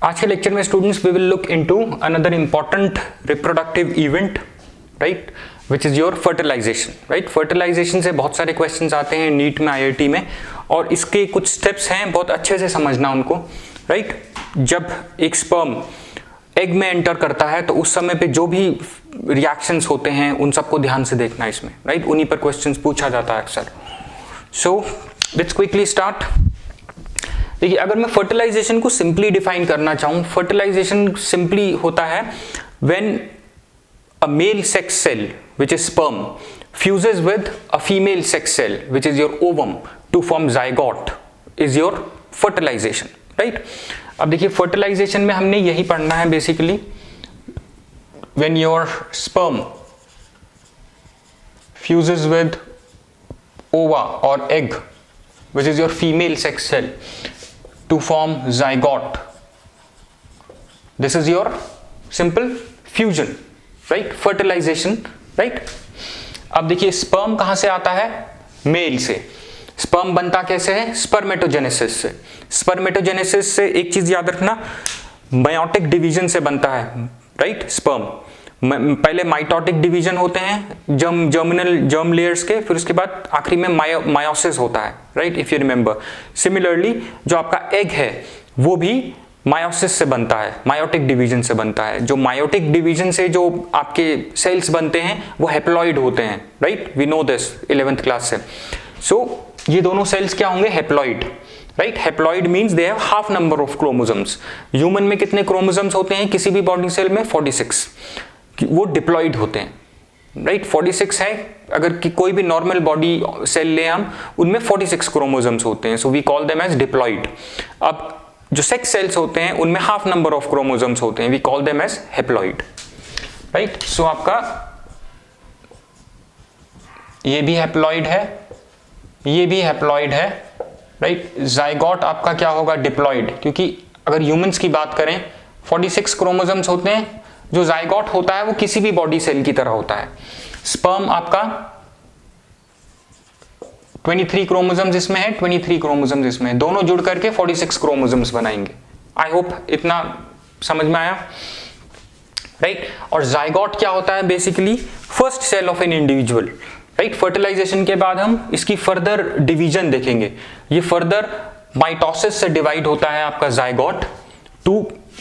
आज के लेक्चर में students we will look into another important reproductive event, right, which is your fertilization. Right, fertilization से बहुत सारे क्वेश्चंस आते हैं नीट में, आईआईटी में, और इसके कुछ स्टेप्स हैं, बहुत अच्छे से समझना उनको. राइट, जब एक स्पर्म एग में एंटर करता है तो उस समय पे जो भी रिएक्शंस होते हैं उन सबको ध्यान से देखना इसमें. राइट, उन्हीं पर क्वेश्चंस पूछा जाता है अक्सर. So let's quickly start. देखिए, अगर मैं फर्टिलाइजेशन को सिंपली डिफाइन करना चाहूं, फर्टिलाइजेशन सिंपली होता है when a male sex cell which is sperm fuses with a female sex cell which is your ovum to form zygote is your fertilization. Right, अब देखिए फर्टिलाइजेशन में हमने यही पढ़ना है basically. when your sperm fuses with ova or egg which is your female sex cell to form zygote, this is your simple fusion, right, fertilization. Right, अब देखिए sperm कहां से आता है? मेल से. स्पर्म बनता कैसे है? स्पर्मेटोजेनेसिस से. स्पर्मेटोजेनेसिस से एक चीज याद रखना, मायोटिक डिवीजन से बनता है. राइट, स्पर्म पहले माइटोटिक डिवीजन होते हैं जर्म लेयर्स के, फिर उसके बाद आखिरी में मायोसिस होता है. Right, if you remember. Similarly जो आपका एग है वो भी मायोसिस से बनता है, मायोटिक डिवीजन से बनता है. जो मायोटिक डिवीजन से जो आपके सेल्स बनते हैं वो हैप्लॉइड होते हैं. Right, we know this 11th class से. सो ये दोनों सेल्स क्या होंगे? Haploid. Right, haploid means they have half number of chromosomes. Human में कितने क्रोमोसोम्स होते हैं किसी भी बॉडी सेल में? 46. वो डिप्लॉइड होते हैं. राइट, 46 है. अगर कि कोई भी नॉर्मल बॉडी सेल ले हम, उनमें 46 क्रोमोसोम्स होते हैं. So we call them as diploid. अब जो सेक्स सेल्स होते हैं उनमें हाफ नंबर ऑफ क्रोमोसोम्स होते हैं, we call them as haploid. Right, so आपका ये भी हैप्लॉइड है, ये भी हैप्लॉइड है. राइट, जाइगोट आपका क्या होगा? डिप्लॉइड. क्योंकि अगर ह्यूमंस की बात करें 46 क्रोमोसोम्स होते हैं. जो जाइगोट होता है वो किसी भी बॉडी सेल की तरह होता है. स्पर्म आपका 23 क्रोमोसोम्स इसमें है, 23 क्रोमोसोम्स इसमें है, दोनों जुड़ करके 46 क्रोमोसोम्स बनाएंगे. आई होप इतना समझ में आया. राइट, और जाइगोट क्या होता है? Basically first cell of an individual. Right, fertilization के बाद हम इसकी फर्दर डिवीजन देखेंगे. ये फर्दर माइटोसिस से डिवाइड होता है आपका zygote to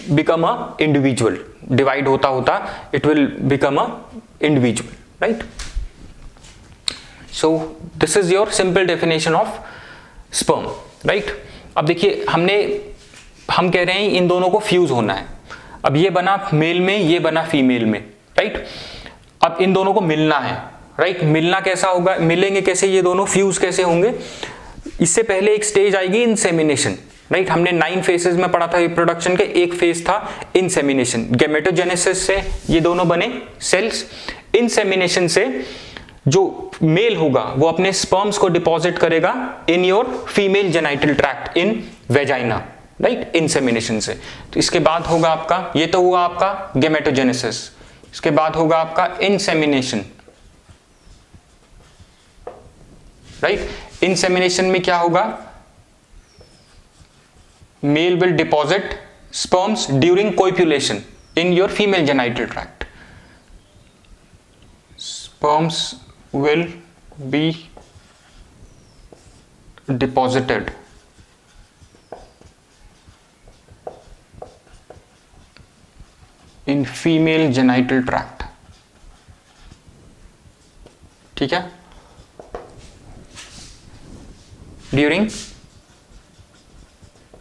become a individual. Divide होता होता it will become a individual. Right, so this is your simple definition of sperm. right, अब देखिए हम कह रहे हैं इन दोनों को फ्यूज होना है. अब ये बना मेल में, ये बना फीमेल में. राइट, अब इन दोनों को मिलना है. राइट, मिलना कैसा होगा? मिलेंगे कैसे ये दोनों? फ्यूज कैसे होंगे? इससे पहले एक स्टेज आएगी इंसेमिनेशन. राइट, हमने 9 फेसेस में पढ़ा था रिप्रोडक्शन के. एक फेज था इंसेमिनेशन. गैमेटोजेनेसिस से ये दोनों बने सेल्स. इंसेमिनेशन से जो मेल होगा वो अपने स्पर्म्स को डिपॉजिट करेगा इन your female genital tract in vagina. Right, insemination से. तो इसके बाद होगा आपका, ये तो हुआ आपका गैमेटोजेनेसिस. इसके बाद होगा आपका इंसेमिनेशन. राइट, इंसेमिनेशन में क्या होगा? Male will deposit sperms during copulation in your female genital tract. Sperms will be deposited in female genital tract. ठीक है, during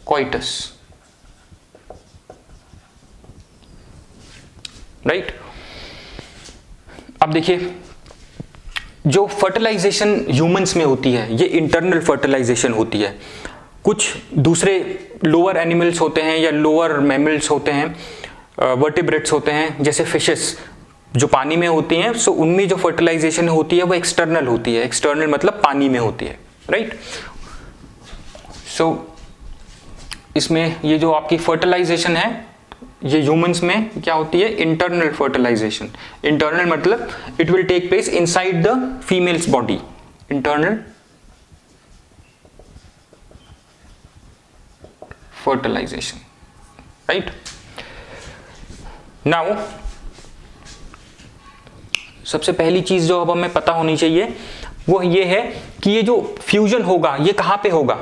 coitus. right, अब देखिए जो फर्टिलाइजेशन ह्यूमंस में होती है ये इंटरनल फर्टिलाइजेशन होती है. कुछ दूसरे लोअर एनिमल्स होते हैं या लोअर मैमल्स होते हैं, वर्टिब्रेट्स होते हैं, जैसे फिशेस जो पानी में होती हैं. सो उनमें जो फर्टिलाइजेशन होती है वो एक्सटर्नल होती है. एक्सटर्नल मतलब पानी में होती है. राइट, सो इसमें ये जो आपकी फर्टिलाइजेशन है ये ह्यूमंस में क्या होती है? Internal fertilization. इंटरनल मतलब it will take place inside the female's body. Internal fertilization. Right. Now सबसे पहली चीज जो अब हमें पता होनी चाहिए वो ये है कि ये जो फ्यूजन होगा ये कहां पे होगा,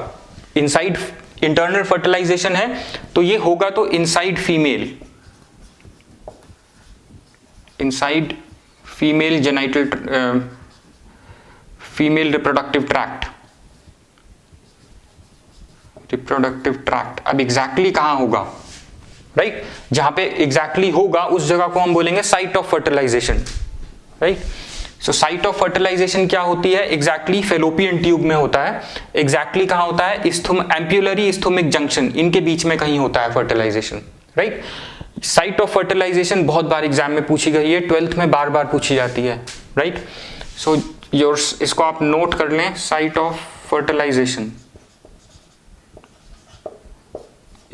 इनसाइड, इंटरनल फर्टिलाइजेशन है तो ये होगा तो inside female, inside female genital, female reproductive tract, reproductive tract. अब एग्जैक्टली कहां होगा, राइट, जहां पे एग्जैक्टली होगा उस जगह को हम बोलेंगे site of fertilization, right. So site of fertilization क्या होती है, एग्जैक्टली फेलोपियन ट्यूब में होता है। एग्जैक्टली कहां होता है, एम्प्यूलरी इस्थोमिक जंक्शन, इनके बीच में कहीं होता है fertilization, right. Site of fertilization बहुत बार एग्जाम में पूछी गई है, 12th में बार बार पूछी जाती है, राइट। सो योर्स, इसको आप नोट कर लें, site of fertilization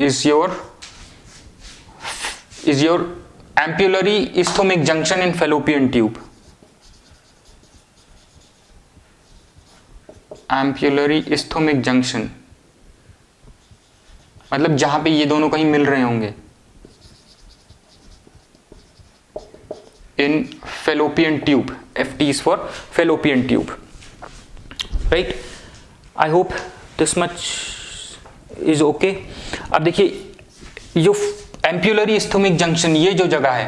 is your ampullary isthmic junction in fallopian tube, ampullary isthmic junction मतलब जहां पे ये दोनों कहीं मिल रहे होंगे, in fallopian tube, FT is for fallopian tube, right? I hope this much is okay. अब देखिए जो एम्प्यूलरी इस्थोमिक जंक्शन, ये जो जगह है,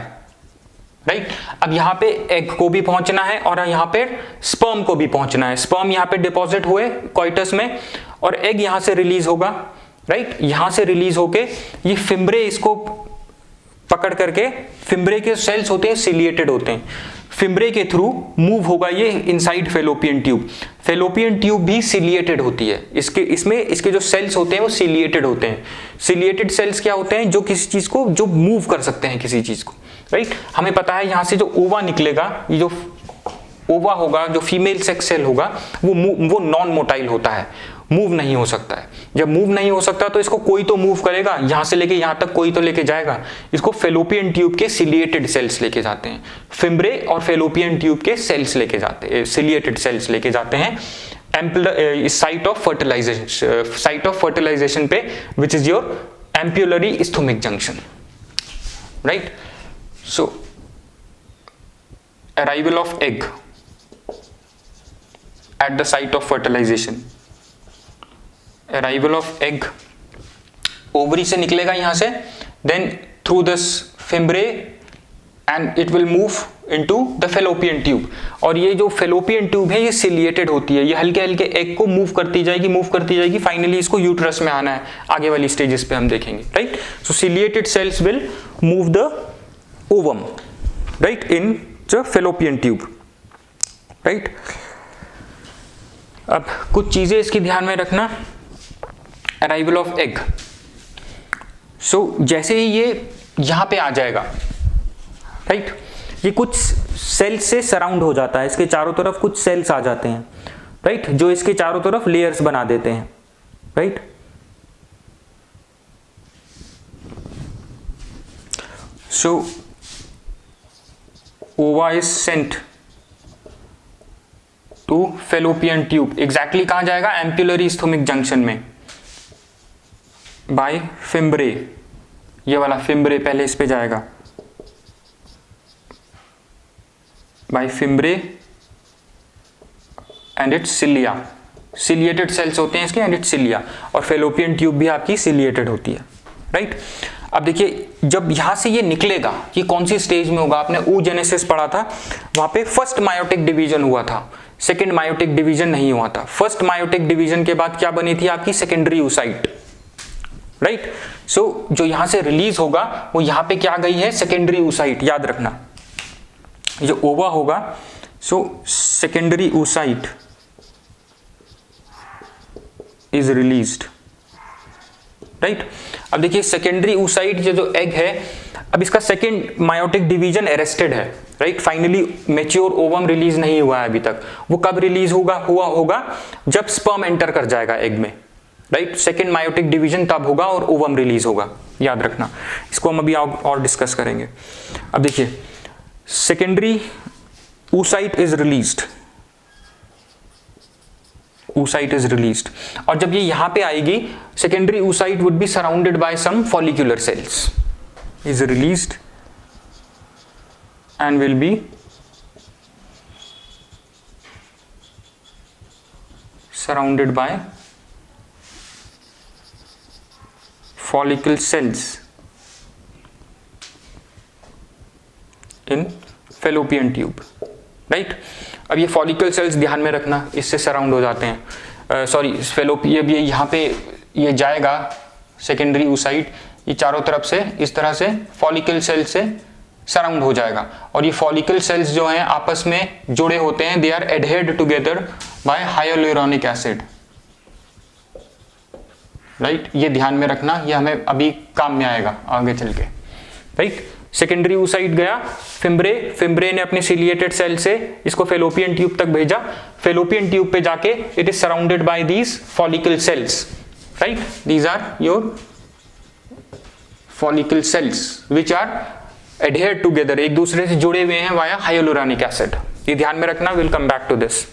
राइट, अब यहाँ पे एग को भी पहुंचना है और यहाँ पे स्पर्म को भी पहुंचना है। स्पर्म यहाँ पे डिपॉजिट हुए कॉइटस में और एग यहाँ से रिलीज होगा, राइट। यहाँ से रिलीज होके ये फिम्ब्रे इसको पकड़ करके, फिम्ब्रे के सेल्स होते हैं सिलिएटेड होते हैं, फिम्ब्रे के थ्रू मूव होगा ये inside fallopian tube. Fallopian tube भी सिलिएटेड होती है, इसके जो सेल्स होते हैं वो सिलिएटेड होते हैं। सिलिएटेड सेल्स क्या होते हैं, जो किसी चीज को जो मूव कर सकते हैं किसी चीज को, राइट। हमें पता है यहाँ से जो ओवा निकलेगा, ये जो ओवा होगा, जो फीमेल सेक्स सेल होगा, वो नॉन मोटाइल होता है, मूव नहीं हो सकता है। जब मूव नहीं हो सकता तो इसको कोई तो मूव करेगा, यहां से लेके यहां तक कोई तो लेके जाएगा। इसको फेलोपियन ट्यूब के सिलिएटेड सेल्स लेके जाते हैं, फिम्ब्रे और फेलोपियन ट्यूब के सेल्स लेके जाते हैं, सिलिएटेड सेल्स लेके जाते हैं साइट ऑफ फर्टिलाइजेशन पे, which is your ampullary isthmic junction, right. So arrival of egg at the site of fertilization, arrival of egg, ovary से निकलेगा यहां से, then through this fimbriae and it will move into the fallopian tube. और ये जो fallopian tube है ये ciliated होती है, ये हल्के हल्के एग को मूव करती जाएगी, फाइनली इसको यूट्रस में आना है, आगे वाली स्टेजेस पे हम देखेंगे, right. So ciliated sales will move the ovum, right, in the fallopian tube, right. अब कुछ चीजें इसकी ध्यान में रखना, अराइवल ऑफ एग। सो जैसे ही ये यहां पे आ जाएगा, राइट, ये कुछ सेल्स से सराउंड हो जाता है, इसके चारों तरफ कुछ सेल्स आ जाते हैं, राइट, जो इसके चारों तरफ लेयर्स बना देते हैं, right. So ova is sent to fallopian tube, exactly कहां जाएगा, एम्प्यूलरी इस्थोमिक जंक्शन में, बाय फिम्ब्रे, ये वाला फिम्ब्रे पहले इस पे जाएगा, by fimbriae and its cilia, ciliated cells होते हैं इसके, एंड इट्स सिलिया, और फेलोपियन ट्यूब भी आपकी सिलिएटेड होती है, राइट। अब देखिए जब यहां से ये निकलेगा, ये कौन सी स्टेज में होगा, आपने oogenesis पढ़ा था, वहां पे फर्स्ट मायोटिक डिवीजन हुआ था, सेकेंड मायोटिक डिवीजन नहीं हुआ था। फर्स्ट मायोटिक डिवीजन के बाद क्या बनी थी आपकी, सेकेंडरी oocyte, राइट। सो जो यहां से रिलीज होगा वो यहां पे क्या गई है, सेकेंडरी oocyte, याद रखना, जो ओवा होगा, so secondary oocyte is released, right. अब देखिए सेकेंडरी oocyte जो एग है, अब इसका सेकेंड मायोटिक डिवीजन अरेस्टेड है, right, finally mature ovum release नहीं हुआ है अभी तक। वो कब रिलीज होगा जब स्पर्म एंटर कर जाएगा एग में, राइट। सेकेंड मायोटिक डिवीजन तब होगा और ओवम रिलीज होगा, याद रखना, इसको हम अभी और डिस्कस करेंगे। अब देखिए secondary oocyte is released, oocyte is released. और जब ये यहाँ पे आएगी, secondary oocyte would be surrounded by some follicular cells, is released and will be surrounded by follicle cells in fallopian tube, right. अब ये फॉलिकल सेल्स ध्यान में रखना, इससे सराउंड हो जाते हैं, सॉरी फेलोपियन, ये यहाँ पे ये जाएगा सेकेंडरी oocyte, ये चारों तरफ से इस तरह से फॉलिकल सेल से सराउंड हो जाएगा, और ये फॉलिकल सेल्स जो हैं आपस में जुड़े होते हैं, they are adhered together by hyaluronic acid, right. ये ध्यान में रखना, ये हमें अभी काम में आएगा आगे चल के, राइट। सेकेंडरी oocyte गया, फिम्ब्रे ने अपने सिलिएटेड सेल से इसको फेलोपियन ट्यूब तक भेजा, फेलोपियन ट्यूब पे जाके it is surrounded by these follicle cells, right. These are your follicle cells which are adhered together, एक दूसरे से जुड़े हुए हैं वाया हाइलुरोनिक एसिड, ये ध्यान में रखना। Will come back to this.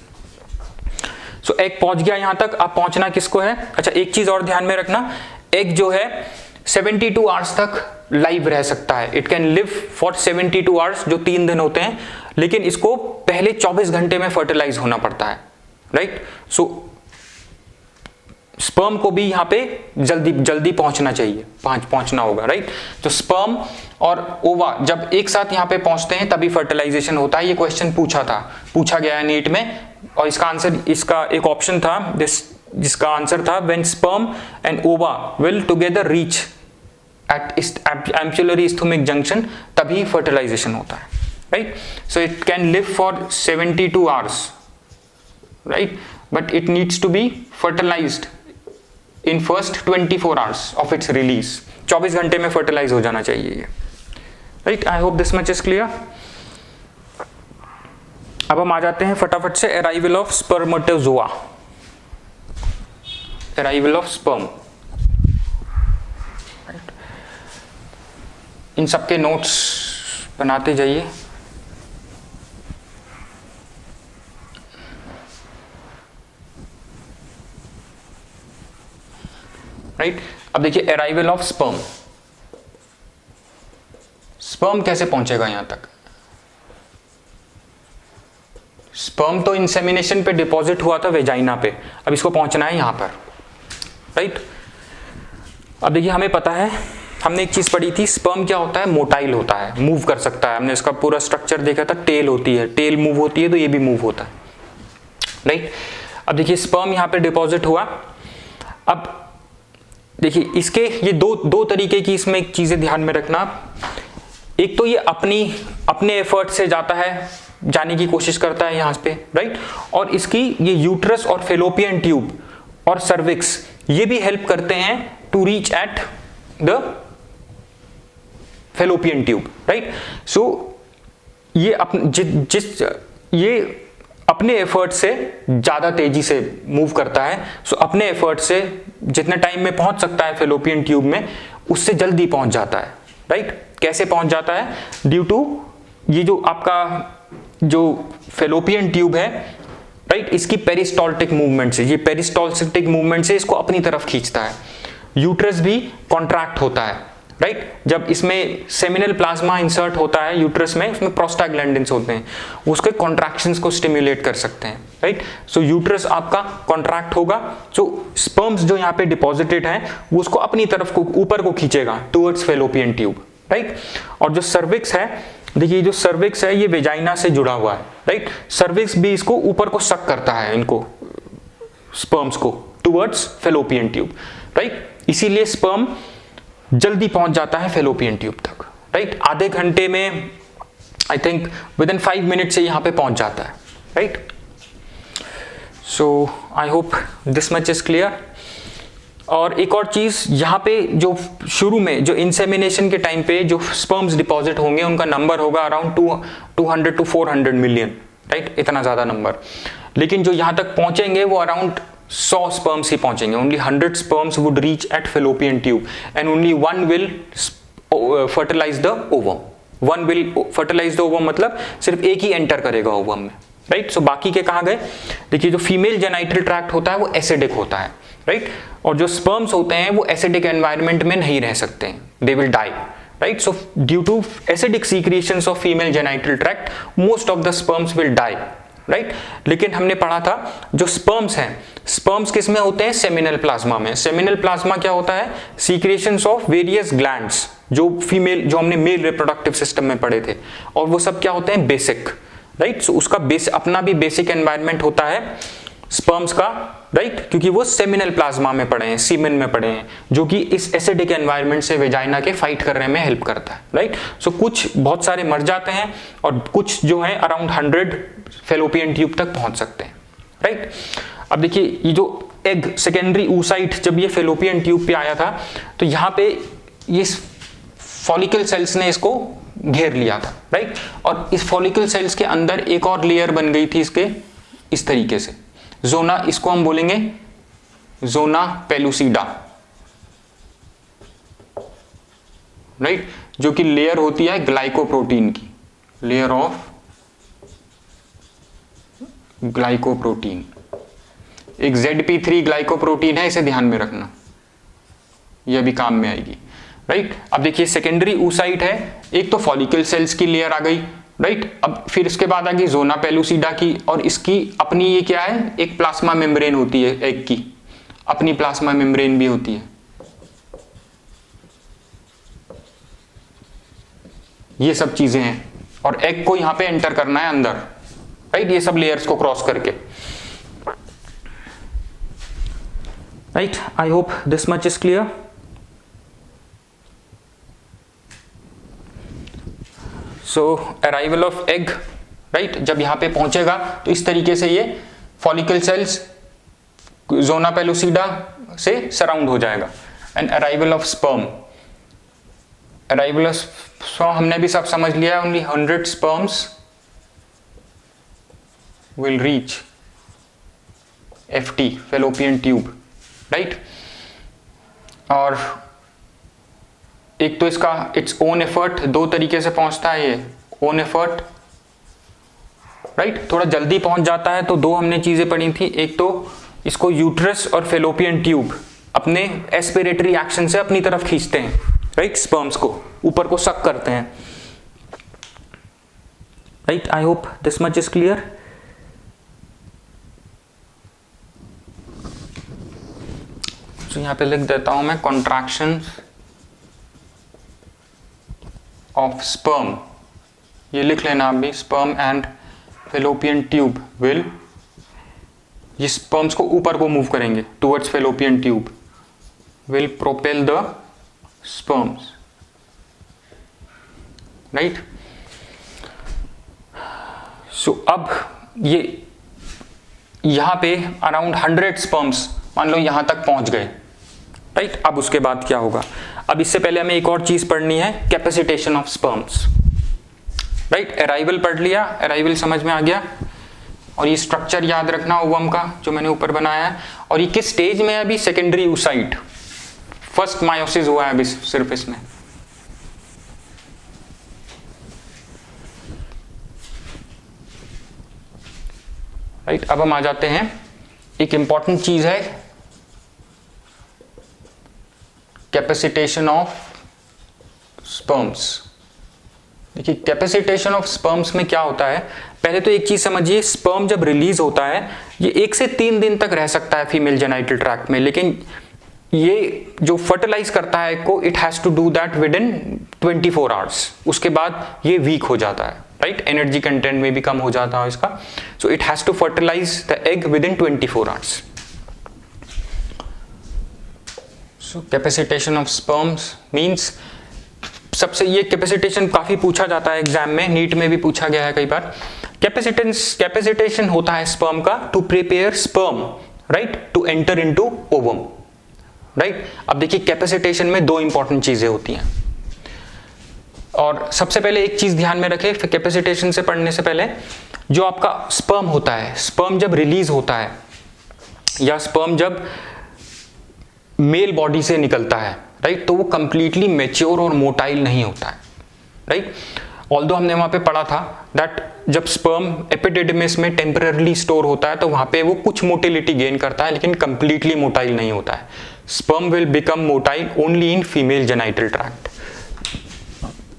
So egg पहुंच गया यहां तक, अब पहुंचना किसको है? अच्छा, एक चीज और ध्यान में रखना, एग जो है 72 आवर्स तक लाइव रह सकता है, it can live for 72 hours, जो 3 दिन होते हैं, लेकिन इसको पहले 24 घंटे में फर्टिलाइज होना पड़ता है, राइट। सो स्पर्म को भी यहाँ पे जल्दी पहुंचना चाहिए, पहुंचना होगा, राइट। तो स्पर्म और ओवा जब एक साथ यहाँ पे पहुंचते हैं तभी फर्टिलाइजेशन होता है। ये क्वेश्चन पूछा गया है नीट में, और इसका आंसर, इसका एक ऑप्शन था जिसका आंसर था when sperm and ova will together reach at ampullary isthmic junction, तभी फर्टिलाइजेशन होता है, right. So it can live for 72 hours, right, but it needs to be fertilized in first 24 hours of its release, 24 घंटे में fertilize हो जाना चाहिए ये, right. I hope this much is clear. अब हम आ जाते हैं फटाफट से arrival of spermatozoa, arrival of sperm. इन सबके नोट्स बनाते जाइए। राइट, अब देखिए अराइवल ऑफ स्पर्म, स्पर्म कैसे पहुंचेगा यहां तक? स्पर्म तो इंसेमिनेशन पे डिपॉजिट हुआ था वेजाइना पे, अब इसको पहुंचना है यहां पर, राइट। अब देखिए हमें पता है, हमने एक चीज पढ़ी थी, स्पर्म क्या होता है? मोटाइल होता है, मूव कर सकता है। हमने इसका पूरा स्ट्रक्चर देखा था, टेल होती है, टेल मूव होती है तो ये भी मूव होता है, राइट। अब देखिए स्पर्म यहाँ पे डिपॉजिट हुआ। अब देखिए इसके ये दो तरीके की इसमें चीजें ध्यान में रखना। एक तो ये अपने एफर्ट से जाता है, जाने की कोशिश करता है यहाँ पे, राइट। और इसकी ये यूट्रस और फेलोपियन ट्यूब और सर्विक्स ये भी हेल्प करते हैं to reach at the fallopian tube, right. So ये अपने एफर्ट से ज्यादा तेजी से मूव करता है। सो अपने एफर्ट से जितने टाइम में पहुंच सकता है फेलोपियन ट्यूब में, उससे जल्दी पहुंच जाता है, राइट। कैसे पहुंच जाता है? ड्यू टू ये जो आपका जो फेलोपियन ट्यूब है, राइट, इसकी पेरिस्टॉल्टिक मूवमेंट से, ये पेरिस्टॉल्टिक मूवमेंट से इसको अपनी तरफ खींचता है। यूट्रस भी कॉन्ट्रैक्ट होता है, राइट। जब इसमें सेमिनल प्लाज्मा इंसर्ट होता है यूट्रस में, उसमें प्रोस्टाग्लैंडिन्स होते हैं, उसके कॉन्ट्रैक्शंस को स्टिम्युलेट कर सकते हैं, राइट। सो यूट्रस आपका कॉन्ट्रैक्ट होगा, जो स्पर्म्स जो यहाँ पे डिपॉजिटेड हैं वो उसको अपनी तरफ को ऊपर को खींचेगा टुवर्ड्स फेलोपियन ट्यूब, राइट। और जो सर्विक्स है, देखिए जो सर्विक्स है ये वेजाइना से जुड़ा हुआ है, राइट। सर्विक्स भी इसको ऊपर को सक करता है, इनको स्पर्म्स को टुवर्ड्स फेलोपियन ट्यूब, राइट। इसीलिए स्पर्म जल्दी पहुंच जाता है फेलोपियन ट्यूब तक, राइट। आधे घंटे में, आई थिंक विदिन 5 मिनट से यहां पे पहुंच जाता है, right. So I hope this much is clear. और एक और चीज यहाँ पे, जो शुरू में जो इंसेमिनेशन के टाइम पे जो स्पर्म्स डिपॉजिट होंगे उनका नंबर होगा अराउंड 200 to 400 मिलियन, राइट, इतना ज्यादा नंबर। लेकिन जो यहाँ तक पहुंचेंगे वो अराउंड 100 स्पर्म्स ही पहुंचेंगे। Only 100 sperms would reach at fallopian tube and only 1 will fertilize the ovum. 1 will fertilize the ovum मतलब सिर्फ एक ही एंटर करेगा ओवम में, राइट। सो बाकी के कहाँ गए? देखिए जो फीमेल जेनाइटल ट्रैक्ट होता है वो एसिडिक होता है, राइट। और जो स्पर्म्स होते हैं वो एसिडिक एनवायरनमेंट में नहीं रह सकते हैं, they will die, right. So due to acidic secretions of female genital tract most of the sperms will die, right. लेकिन हमने पढ़ा था जो स्पर्म्स हैं, स्पर्म्स किस में होते हैं? सेमिनल प्लाज्मा में। सेमिनल प्लाज्मा क्या होता है? सीक्रेशंस ऑफ वेरियस ग्लैंड्स, जो फीमेल, जो हमने मेल रिप्रोडक्टिव सिस्टम में पढ़े थे, और वो सब क्या होते हैं? Basic, right. सो उसका अपना भी बेसिक एनवायरनमेंट होता है स्पर्म्स का, राइट, क्योंकि वो सेमिनल प्लाज्मा में पड़े हैं, सीमेन में पड़े हैं, जो कि इस एसिडिक एनवायरनमेंट से वेजाइना के फाइट करने में हेल्प करता है, राइट। सो कुछ बहुत सारे मर जाते हैं और कुछ जो है अराउंड 100 फेलोपियन ट्यूब तक पहुंच सकते हैं, राइट। अब देखिए ये जो एग सेकेंडरी oocyte जब ये फेलोपियन ट्यूब पे आया था तो यहाँ पे ये फॉलिकल सेल्स ने इसको घेर लिया था, राइट। और इस फॉलिकल सेल्स के अंदर एक और लेयर बन गई थी इसके, इस तरीके से जोना, इसको हम बोलेंगे जोना पेलुसिडा, राइट, जो कि लेयर होती है ग्लाइकोप्रोटीन की, लेयर ऑफ ग्लाइकोप्रोटीन। एक ZP3 ग्लाइकोप्रोटीन है, इसे ध्यान में रखना, यह भी काम में आएगी, राइट। अब देखिए सेकेंडरी oocyte है, एक तो फॉलिकल सेल्स की लेयर आ गई, राइट। अब फिर इसके बाद आ गई जोना पेलुसिडा की, और इसकी अपनी ये क्या है? एक प्लाज्मा मेम्ब्रेन होती है, एग की अपनी प्लाज्मा मेम्ब्रेन भी होती है। ये सब चीजें हैं और एग को यहां पे एंटर करना है अंदर, राइट, ये सब लेयर्स को क्रॉस करके, right. I hope this much is clear. So arrival of egg, right, जब यहां पे पहुंचेगा तो इस तरीके से ये फॉलिकल सेल्स जोना पेलुसिडा से सराउंड हो जाएगा। And arrival of sperm, arrival of sperm हमने भी सब समझ लिया, only 100 sperms will reach FT fallopian tube, right. और एक तो इसका इट्स ओन एफर्ट, दो तरीके से पहुंचता है ये, ओन एफर्ट, राइट, थोड़ा जल्दी पहुंच जाता है। तो दो हमने चीजें पढ़ी थी, एक तो इसको यूट्रस और फेलोपियन ट्यूब अपने एस्पिरेटरी एक्शन से अपनी तरफ खींचते हैं, राइट, स्पर्म्स को ऊपर को सक करते हैं, right. I hope this much is clear. तो यहां पे लिख देता हूं मैं कॉन्ट्रैक्शन ऑफ स्पर्म, ये लिख लेना आप भी, sperm and fallopian tube will, ये स्पर्म्स को ऊपर को मूव करेंगे towards fallopian tube, will propel the sperms, right. So अब ये यहां पे अराउंड 100 स्पर्म्स मान लो यहां तक पहुंच गए, राइट। अब उसके बाद क्या होगा? अब इससे पहले हमें एक और चीज पढ़नी है, capacitation of sperms, right. Arrival पढ़ लिया, अराइवल समझ में आ गया, और ये स्ट्रक्चर याद रखना ओवम का जो मैंने ऊपर बनाया है। और ये किस स्टेज में है अभी? सेकेंडरी oocyte, फर्स्ट मायोसिस हुआ है अभी सिर्फ इसमें, राइट। अब हम आ जाते हैं, एक इंपॉर्टेंट चीज है कैपेसिटेशन ऑफ स्पर्म्स। देखिए कैपेसिटेशन ऑफ स्पर्म्स में क्या होता है, पहले तो एक चीज समझिए, स्पर्म जब रिलीज होता है ये 1 से 3 दिन तक रह सकता है फीमेल जेनाइटल ट्रैक्ट में, लेकिन ये जो फर्टिलाइज करता है को it has to do that within 24 hours, उसके बाद ये वीक हो जाता है, राइट, एनर्जी कंटेंट में भी कम हो जाता है इसका। So it has to fertilize the egg within 24 hours. So capacitation of sperms means, सबसे ये कैपेसिटेशन काफी पूछा जाता है एग्जाम में, नीट में भी पूछा गया है कई बार। कैपेसिटेशन होता है स्पर्म का to prepare sperm, right, to enter into ovum, right. अब देखिए कैपेसिटेशन में 2 इंपॉर्टेंट चीजें होती हैं, और सबसे पहले एक चीज ध्यान में रखें कैपेसिटेशन से पढ़ने से पहले, जो आपका स्पर्म होता है, स्पर्म जब रिलीज होता है या स्पर्म जब मेल बॉडी से निकलता है, राइट, तो वो कंप्लीटली मैच्योर और मोटाइल नहीं होता है, राइट। ऑल्दो हमने वहां पे पढ़ा था दैट जब स्पर्म एपिडिडमिस में टेम्पररली स्टोर होता है तो वहां पे वो कुछ मोटिलिटी गेन करता है लेकिन कंप्लीटली मोटाइल नहीं होता है. Sperm will become motile only in female genital tract.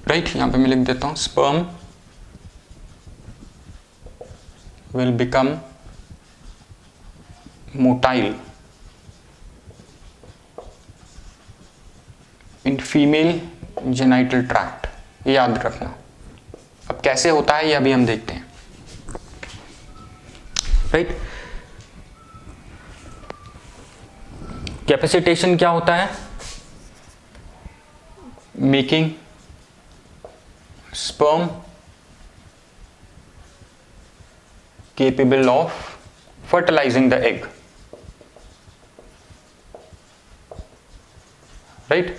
Right, यहां पे मैं लिख देता हूं sperm will become motile in female genital tract. ये याद रखना. अब कैसे होता है ये अभी हम देखते हैं. राइट, कैपेसिटेशन क्या होता है? Making sperm capable of fertilising the egg. Right,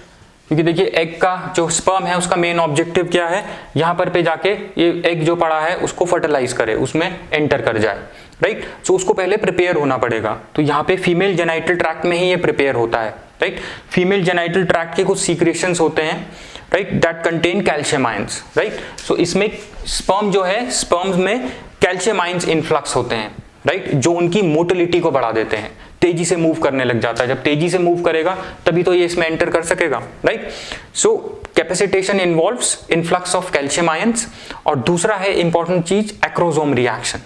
क्योंकि देखिए एग का जो स्पर्म है उसका मेन ऑब्जेक्टिव क्या है, यहां पर पे जाके ये एग जो पड़ा है उसको फर्टिलाइज करे, उसमें एंटर कर जाए. राइट, सो उसको पहले प्रिपेयर होना पड़ेगा. तो यहाँ पे फीमेल जेनाइटल ट्रैक्ट में ही ये प्रिपेयर होता है. राइट, फीमेल जेनाइटल ट्रैक्ट के कुछ सीक्रेशंस होते हैं, right, that contain calcium ions. Right, so इसमें स्पर्म जो है, स्पर्म्स में कैल्शियम आयंस इनफ्लक्स होते हैं. राइट, जो उनकी मोटिलिटी को बढ़ा देते हैं, तेजी से मूव करने लग जाता है. जब तेजी से मूव करेगा तभी तो ये इसमें एंटर कर सकेगा. Right, so capacitation involves influx of calcium ions. और दूसरा है इंपॉर्टेंट चीज एक्रोसोम रिएक्शन.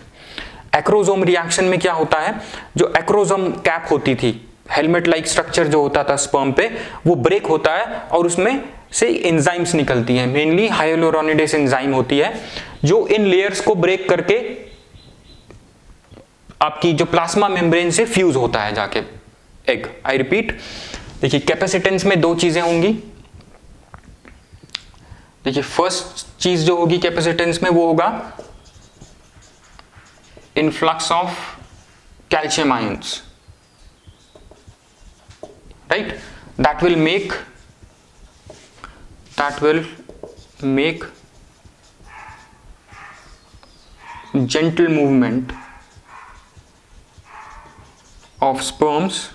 एक्रोसोम रिएक्शन में क्या होता है, जो एक्रोसोम कैप होती थी, हेलमेट लाइक स्ट्रक्चर जो होता था स्पर्म पे, वो ब्रेक होता है और उसमें से एंजाइम्स निकलती हैं. मेनली हाइलुरोनिडेस एंजाइम होती है जो इन लेयर्स को ब्रेक करके आपकी जो प्लाज्मा मेम्ब्रेन से फ्यूज होता है जाके एग. आई रिपीट, देखिए कैपेसिटेंस में दो चीजें होंगी. देखिए फर्स्ट चीज जो होगी कैपेसिटेंस में वो होगा influx of calcium ions. Right, that will make gentle movement of sperms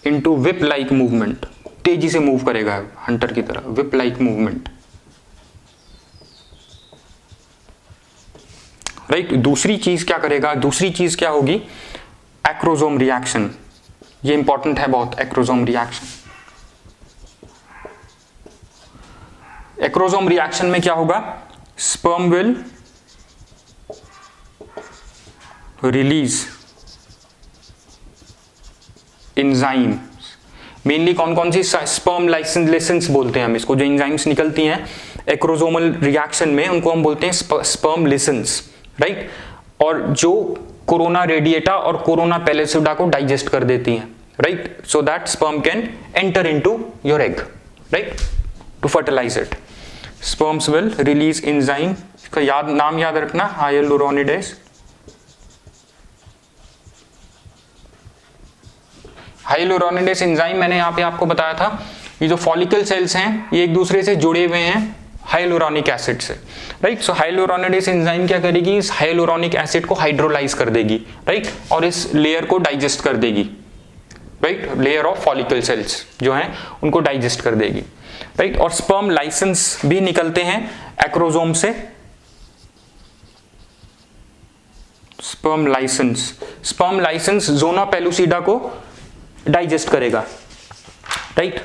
into whip like movement. तेजी से मूव करेगा हंटर की तरह, whip like movement. राइट, दूसरी चीज क्या करेगा, दूसरी चीज क्या होगी, एक्रोसोम रिएक्शन. ये इंपॉर्टेंट है बहुत, एक्रोसोम रिएक्शन. एक्रोसोम रिएक्शन में क्या होगा, sperm will release enzyme. Mainly कौन कौन सी, स्पर्म लाइसेंस बोलते हैं हम इसको, जो एंजाइम्स निकलती हैं एक्रोसोमल रिएक्शन में उनको हम बोलते हैं स्पर्म लिसेंस. राइट, और जो कोरोना रेडिएटा और कोरोना पेलिसिडा को डाइजेस्ट कर देती हैं. Right, so that sperm can enter into your egg. Right, to fertilize it. Sperms will release enzyme. इसका नाम याद रखना, हाइलुरोनिडेस. हाइलुरोनिडेस एंजाइम मैंने यहाँ पे आपको बताया था, ये जो फॉलिकल सेल्स हैं ये एक दूसरे से जुड़े हुए हैं हाइलुरोनिक एसिड से. राइट, सो हाइलुरोनिडेस एंजाइम क्या करेगी, इस हाइलुरोनिक एसिड को हाइड्रोलाइज कर देगी. राइट, और इस लेयर को डाइजेस्ट कर देगी. Right, layer of follicle sales जो हैं उनको डाइजेस्ट कर देगी. राइट, और स्पर्म लाइसेंस भी निकलते हैं एक्रोसोम से. स्पर्म लाइसेंस जोना पेलुसिडा को डाइजेस्ट करेगा. राइट,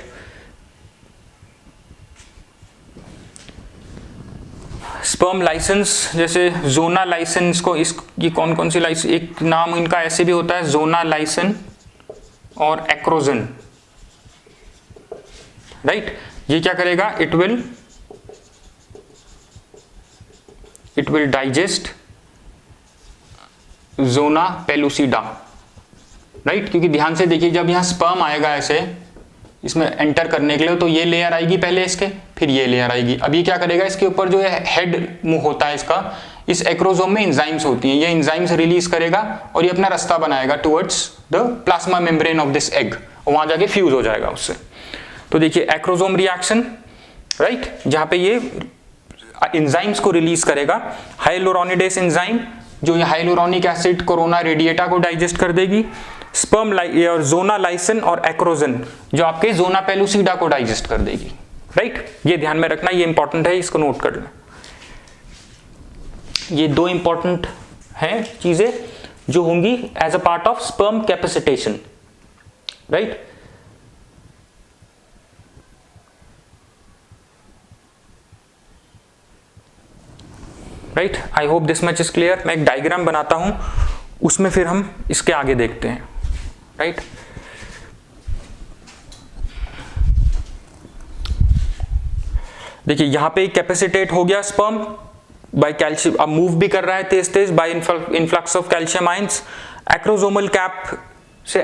स्पर्म लाइसेंस जैसे जोना लाइसेंस को, ये कौन कौन सी लाइसेंस, एक नाम इनका ऐसे भी होता है जोना लाइसन और एक्रोजन. राइट, ये क्या करेगा, it will digest zona pellucida. Right, क्योंकि ध्यान से देखिए जब यहां स्पर्म आएगा ऐसे इसमें एंटर करने के लिए, तो ये लेयर आएगी पहले इसके, फिर ये लेयर आएगी. अब ये क्या करेगा, इसके ऊपर जो है हेड मुंह होता है इसका, इस एक्रोसोम में एंजाइम्स होती हैं, ये एंजाइम्स रिलीज करेगा और ये अपना रास्ता बनाएगा towards the plasma membrane of this egg, और वहां जाके फ्यूज हो जाएगा उससे. तो देखिए एक्रोसोम रिएक्शन, राइट, जहां पे ये एंजाइम्स को रिलीज करेगा. हाइलुरोनिडेस एंजाइम जो ये हाइलुरोनिक एसिड कोरोना रेडिएटा को डाइजेस्ट कर देगी. स्पर्म और जोना लाइसन और एक्रोजन जो आपके जोना पेलुसिडा को डाइजेस्ट कर देगी. राइट, ये ध्यान में रखना, ये इंपॉर्टेंट है, इसको नोट कर लें। ये दो इंपॉर्टेंट हैं चीजें जो होंगी as a part of sperm capacitation, right. Right, I hope this much is clear. मैं एक डायग्राम बनाता हूं, उसमें फिर हम इसके आगे देखते हैं, राइट। देखिए यहां पे कैपेसिटेट हो गया स्पर्म बाय कैल्शियम, अब मूव भी कर रहा है तेज तेज by influx of calcium ions. Acrosomal cap से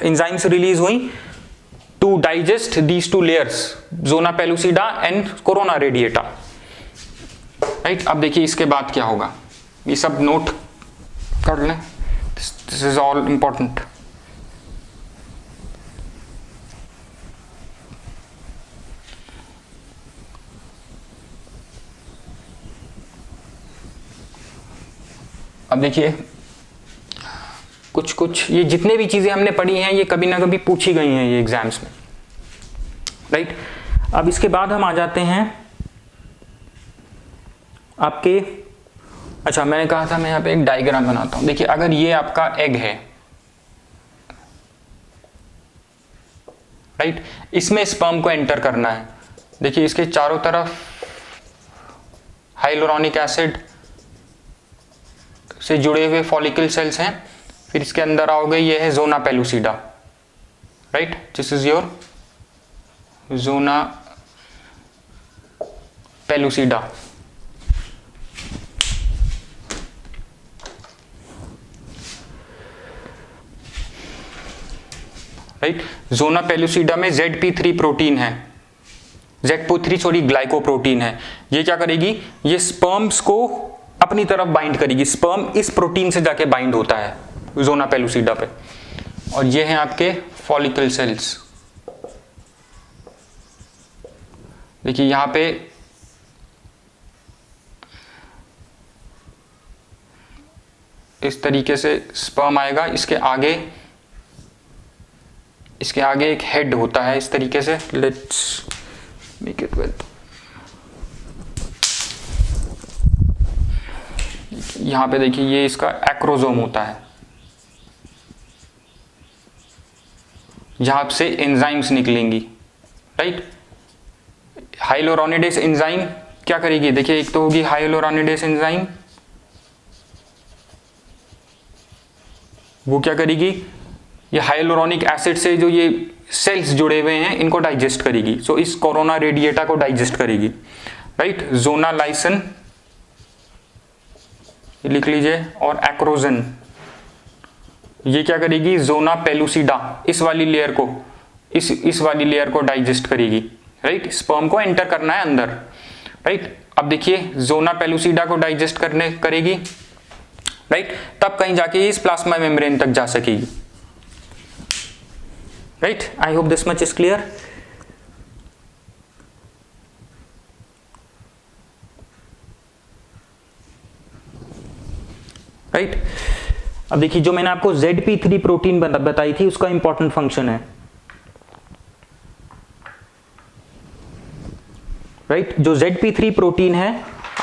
एंजाइम्स रिलीज हुई to digest these two layers, zona pellucida and corona radiata, right. अब देखिए इसके बाद क्या होगा, ये सब नोट कर लें, दिस इज ऑल इंपॉर्टेंट। अब देखिए कुछ ये जितने भी चीजें हमने पढ़ी हैं ये कभी ना कभी पूछी गई हैं ये एग्जाम्स में, राइट। अब इसके बाद हम आ जाते हैं आपके, अच्छा मैंने कहा था मैं यहाँ पे एक डायग्राम बनाता हूं। देखिए अगर ये आपका एग है, राइट, इसमें स्पर्म को एंटर करना है। देखिए इसके चारों तरफ हाइलुरोनिक एसिड से जुड़े हुए फॉलिकल सेल्स हैं, फिर इसके अंदर आओगे, ये है zona pellucida, right, this is your zona pellucida. Right, zona pellucida में ZP3 प्रोटीन है, ZP3 ग्लाइकोप्रोटीन है। ये क्या करेगी, ये स्पर्म्स को अपनी तरफ बाइंड करेगी, स्पर्म इस प्रोटीन से जाके बाइंड होता है जोना पेलुसिडा पे, और ये हैं आपके फॉलिकल सेल्स। देखिए यहां पे इस तरीके से स्पर्म आएगा, इसके आगे एक हेड होता है इस तरीके से, लेट्स मेक इट वेल। यहां पे देखिए ये इसका एक्रोसोम होता है, जहां से एंजाइम्स निकलेंगी, राइट। हाइलोरोनिडेस एंजाइम क्या करेगी, देखिए एक तो होगी हाइलोरोनिडेस एंजाइम, वो क्या करेगी, ये हाइलोरोनिक एसिड से जो ये सेल्स जुड़े हुए हैं इनको डाइजेस्ट करेगी, सो इस कोरोना रेडिएटा को डाइजेस्ट करेगी, राइट। जोना लाइसन लिख लीजिए, और एक्रोजन ये क्या करेगी, जोना पेलुसिडा इस वाली लेयर को इस वाली लेयर को डाइजेस्ट करेगी, राइट। स्पर्म को एंटर करना है अंदर, राइट। अब देखिए जोना पेलुसिडा को डाइजेस्ट करेगी, राइट, तब कहीं जाके इस प्लाज्मा मेम्ब्रेन तक जा सकेगी, right. I hope this much is clear. Right, अब देखिए जो मैंने आपको ZP3 प्रोटीन बताई थी उसका इंपॉर्टेंट फंक्शन है, राइट। जो ZP3 प्रोटीन है,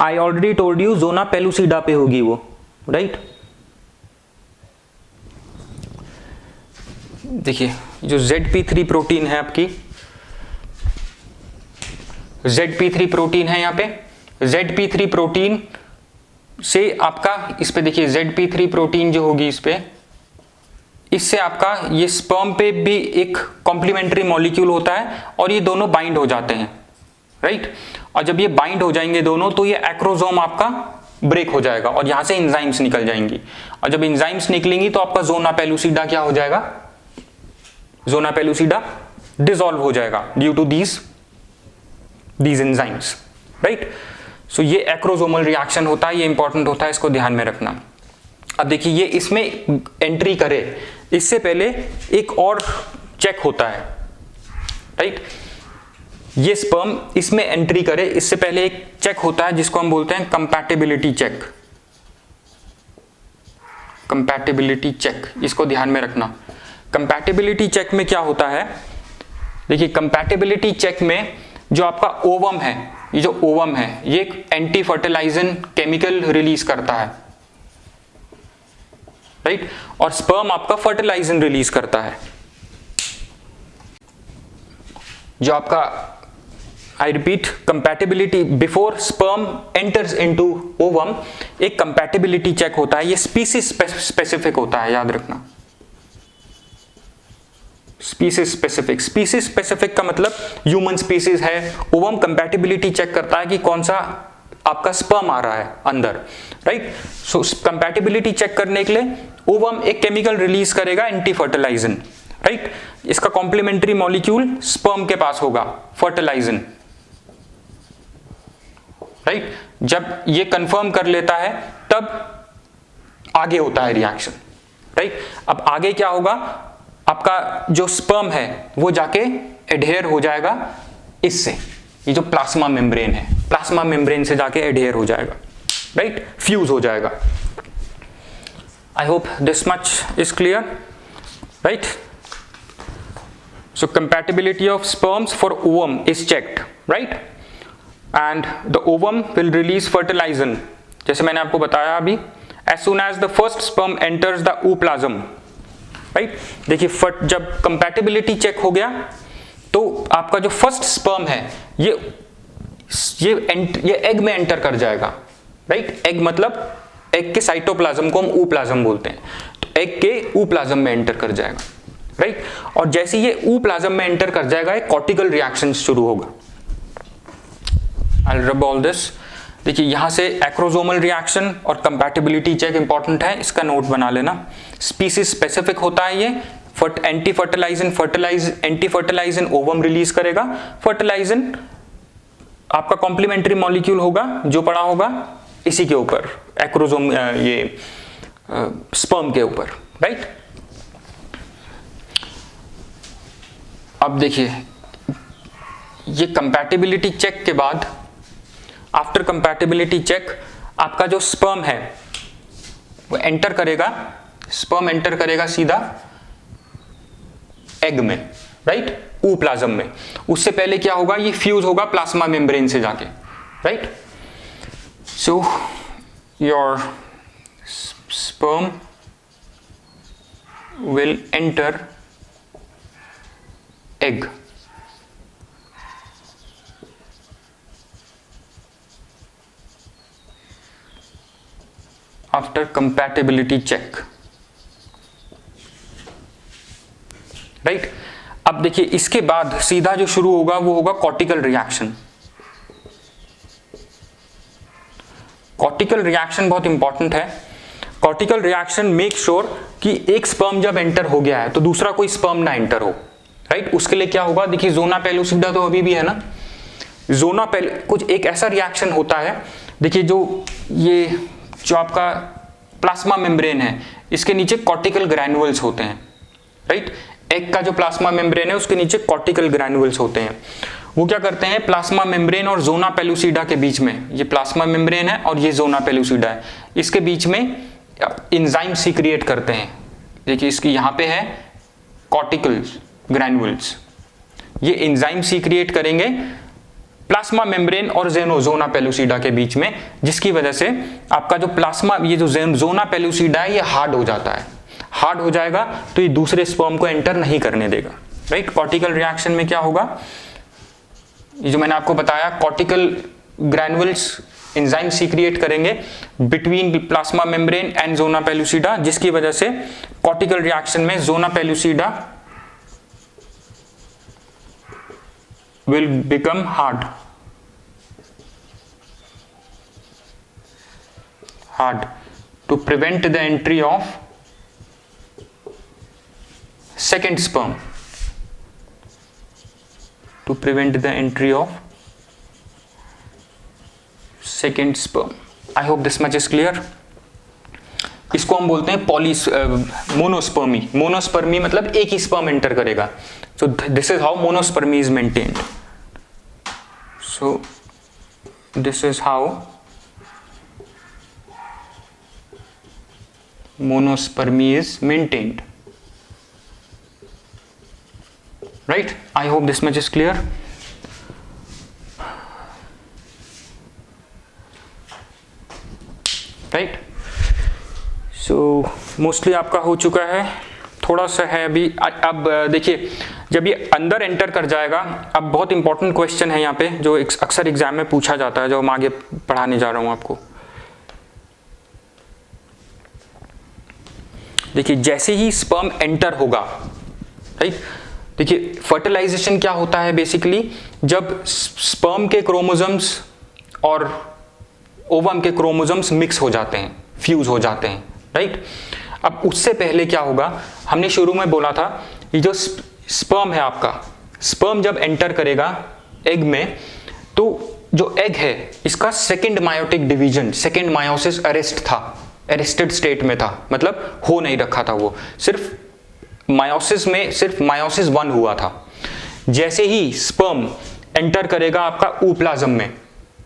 I already told you zona pellucida पे होगी वो, राइट। देखिए जो ZP3 प्रोटीन है आपकी, ZP3 प्रोटीन है, यहां पे ZP3 प्रोटीन से आपका इस पे देखिए ZP3 प्रोटीन जो होगी इस पे, इससे आपका ये स्पर्म पे भी एक कॉम्प्लीमेंट्री मॉलिक्यूल होता है और ये दोनों बाइंड हो जाते हैं, राइट। और जब ये बाइंड हो जाएंगे दोनों, तो ये एक्रोसोम आपका ब्रेक हो जाएगा और यहां से एंजाइम्स निकल जाएंगी, और जब एंजाइम्स निकलेंगी तो आपका जोना पेलुसिडा क्या हो जाएगा, जोना पेलुसिडा डिसॉल्व हो जाएगा due to these enzymes, right. So ये एक्रोसोमल रिएक्शन होता है, ये इंपॉर्टेंट होता है, इसको ध्यान में रखना। अब देखिए ये इसमें एंट्री करे इससे पहले एक और चेक होता है, राइट। ये स्पर्म इसमें एंट्री करे इससे पहले एक चेक होता है जिसको हम बोलते हैं कंपैटिबिलिटी चेक, कंपैटिबिलिटी चेक, इसको ध्यान में रखना। कंपैटिबिलिटी चेक में क्या होता है, देखिए कंपैटिबिलिटी चेक में जो आपका ओवम है, ये जो ओवम है ये एक एंटी फर्टिलाइजन केमिकल रिलीज करता है, राइट, और स्पर्म आपका फर्टिलाइजन रिलीज करता है। जो आपका, I repeat, compatibility before sperm enters into ovum, एक कंपैटिबिलिटी चेक होता है, ये स्पीसीज स्पेसिफिक होता है, याद रखना। स्पीसीज स्पेसिफिक, स्पीसीज स्पेसिफिक का मतलब ह्यूमन स्पीसीज है, ओवम कंपैटिबिलिटी चेक करता है कि कौन सा आपका स्पर्म आ रहा है अंदर, राइट। सो कंपैटिबिलिटी चेक करने के लिए ओवम एक केमिकल रिलीज करेगा एंटी फर्टिलाइजन, राइट। इसका कॉम्प्लीमेंट्री मॉलिक्यूल स्पर्म के पास होगा, फर्टिलाइजन, राइट। जब ये कंफर्म कर लेता है तब आगे होता है रिएक्शन, राइट। अब आगे क्या होगा, आपका जो स्पर्म है वो जाके एडहेयर हो जाएगा इससे, ये जो प्लाज्मा मेम्ब्रेन है, प्लाज्मा मेम्ब्रेन से जाके एडहेयर हो जाएगा, राइट, फ्यूज हो जाएगा। I hope this much is clear, right. So compatibility of sperms for ovum is checked, right, and the ovum will release fertilizin, जैसे मैंने आपको बताया अभी, as soon as the first sperm enters the ooplasm, right. देखिए जब compatibility check हो गया तो आपका जो फर्स्ट स्पर्म है ये एग में एंटर कर जाएगा, राइट। एग मतलब एग के साइटोप्लाज्म को हम ओप्लाज्म बोलते हैं, तो एग के ओप्लाज्म में एंटर कर जाएगा, राइट। और जैसे ये ओप्लाज्म में एंटर कर जाएगा एक कॉर्टिकल रिएक्शन शुरू होगा। आई विल रब ऑल दिस। देखिए यहां से एक्रोसोमल रिएक्शन और कंपैटिबिलिटी चेक इंपॉर्टेंट है, इसका नोट बना लेना। स्पीसीज स्पेसिफिक होता है ये, एंटी फर्टिलाइजन ओवम रिलीज करेगा, फर्टिलाइजन आपका कॉम्प्लीमेंट्री मॉलिक्यूल होगा जो पड़ा होगा इसी के ऊपर, एक्रोसोम ये स्पर्म के ऊपर, राइट। अब देखिए ये कंपैटिबिलिटी चेक के बाद, आफ्टर कंपैटिबिलिटी चेक आपका जो स्पर्म है वो एंटर करेगा, स्पर्म एंटर करेगा सीधा एग में, राइट, ओप्लाज्म में। उससे पहले क्या होगा, ये फ्यूज होगा प्लाज्मा मेम्ब्रेन से जाके, right. So your sperm will enter egg, after compatibility check, right. अब देखिए इसके बाद सीधा जो शुरू होगा वो होगा कॉर्टिकल रिएक्शन। कॉर्टिकल रिएक्शन बहुत इंपॉर्टेंट है। कॉर्टिकल रिएक्शन मेक श्योर कि एक स्पर्म जब एंटर हो गया है तो दूसरा कोई स्पर्म ना एंटर हो, राइट। उसके लिए क्या होगा, देखिए ज़ोना पेलुसिडा तो अभी भी है ना, कुछ एक ऐसा रिएक्शन होता है, देखिए जो आपका प्लाज्मा मेम्ब्रेन है इसके नीचे कॉर्टिकल ग्रैन्युल्स होते हैं, राइट। एग का जो प्लाज्मा मेम्ब्रेन है उसके नीचे कॉर्टिकल ग्रैन्युल्स होते हैं। वो क्या करते हैं, प्लाज्मा मेम्ब्रेन और ज़ोना पेलुसिडा के बीच में, ये प्लाज्मा मेम्ब्रेन है और ये ज़ोना पेलुसिडा है, इसके बीच में एंजाइम सीक्रिएट करते हैं। देखिए इसकी यहाँ पे है कॉर्टिकल ग्रैन्युल्स, ये एंजाइम सीक्रिएट करेंगे प्लाज्मा मेम्ब्रेन और ज़ोना पेलुसिडा के बीच में, जिसकी वजह से आपका जो प्लाज्मा, ये जो ज़ोना पेलुसिडा है ये हार्ड हो जाता है। हार्ड हो जाएगा तो ये दूसरे स्पर्म को एंटर नहीं करने देगा, राइट। कॉर्टिकल रिएक्शन में क्या होगा, ये जो मैंने आपको बताया, कॉर्टिकल ग्रैन्युल्स एंजाइम सीक्रिएट करेंगे between plasma membrane and zona pellucida, जिसकी वजह से कॉर्टिकल रिएक्शन में zona pellucida will become hard to prevent the entry of second sperm, to prevent the entry of second sperm. I hope this much is clear. इसको हम बोलते हैं मोनोस्पर्मी। मोनोस्पर्मी मतलब एक ही स्पर्म एंटर करेगा। So this is how monospermy is maintained. So this is how monospermy is maintained, right? I hope this much is clear. तो mostly आपका हो चुका है, थोड़ा सा है अभी। अब देखिए जब ये अंदर एंटर कर जाएगा, अब बहुत इंपॉर्टेंट क्वेश्चन है यहाँ पे जो अक्सर एग्जाम में पूछा जाता है, जो मैं आगे पढ़ाने जा रहा हूँ आपको। देखिए जैसे ही स्पर्म एंटर होगा, राइट, देखिए फर्टिलाइजेशन क्या होता है बेसिकली, जब स्पर्म के क्रोमोसोम्स और ओवम के क्रोमोसोम्स मिक्स हो जाते हैं, फ्यूज हो जाते हैं, राइट। अब उससे पहले क्या होगा, हमने शुरू में बोला था ये जो स्पर्म है आपका, स्पर्म जब एंटर करेगा एग में, तो जो एग है इसका second meiotic division, second meiosis arrest था, अरेस्टेड स्टेट में था, मतलब हो नहीं रखा था वो, सिर्फ मायोसिस में सिर्फ मायोसिस 1 हुआ था। जैसे ही स्पर्म एंटर करेगा आपका ओप्लाज्म में,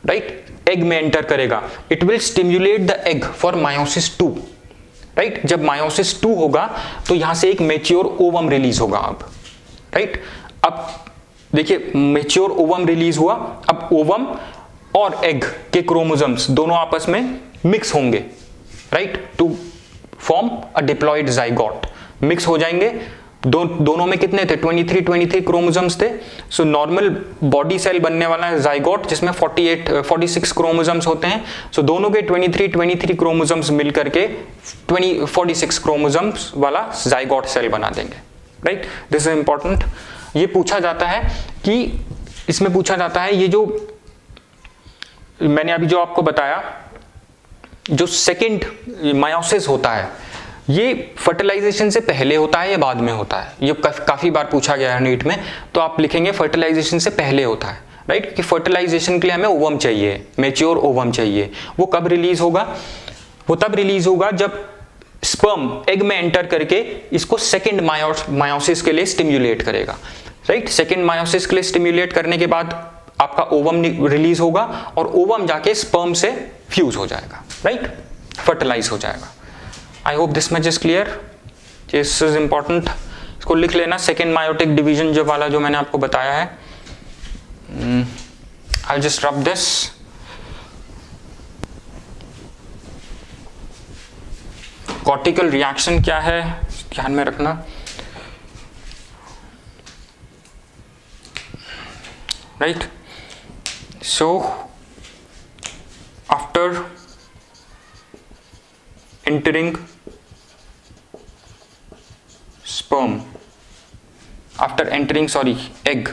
राइट, एग में एंटर करेगा, it will stimulate the egg for meiosis 2, right. जब मायोसिस 2 होगा तो यहां से एक मेच्योर ओवम रिलीज होगा अब, राइट। अब देखिए मेच्योर ओवम रिलीज हुआ, अब ओवम और एग के क्रोमोसोम्स दोनों आपस में मिक्स होंगे, right, to form a diploid zygote, mix हो जाएंगे। दोनों में कितने थे, 23 क्रोमोसोम्स थे। सो नॉर्मल बॉडी सेल बनने वाला है जाइगोट, जिसमें 46 क्रोमोसोम्स होते हैं। सो दोनों के 23 क्रोमोसोम्स मिलकर के 46 क्रोमोसोम्स वाला जाइगोट सेल बना देंगे, राइट। This is important. ये पूछा जाता है कि इसमें पूछा जाता है, ये जो मैंने अभी जो आपको बताया, जो सेकंड मायोसिस होता है, ये फर्टिलाइजेशन से पहले होता है या बाद में होता है, ये काफी बार पूछा गया है नीट में। तो आप लिखेंगे फर्टिलाइजेशन से पहले होता है, राइट, क्योंकि फर्टिलाइजेशन के लिए हमें ओवम चाहिए, मेच्योर ओवम चाहिए। वो कब रिलीज होगा, वो तब रिलीज होगा जब स्पर्म एग में एंटर करके इसको सेकंड मायोसिस के लिए स्टिम्युलेट करेगा, राइट। सेकंड मायोसिस के लिए स्टिम्युलेट करने के बाद आपका ओवम रिलीज होगा और ओवम जाके स्पर्म से फ्यूज हो जाएगा, राइट, फर्टिलाइज हो जाएगा। I hope this much is clear. This is important, इसको लिख लेना, सेकेंड मायोटिक डिवीजन जो वाला जो मैंने आपको बताया है। I just rub this. Cortical reaction क्या है ध्यान में रखना, right. So after entering sperm, after entering egg,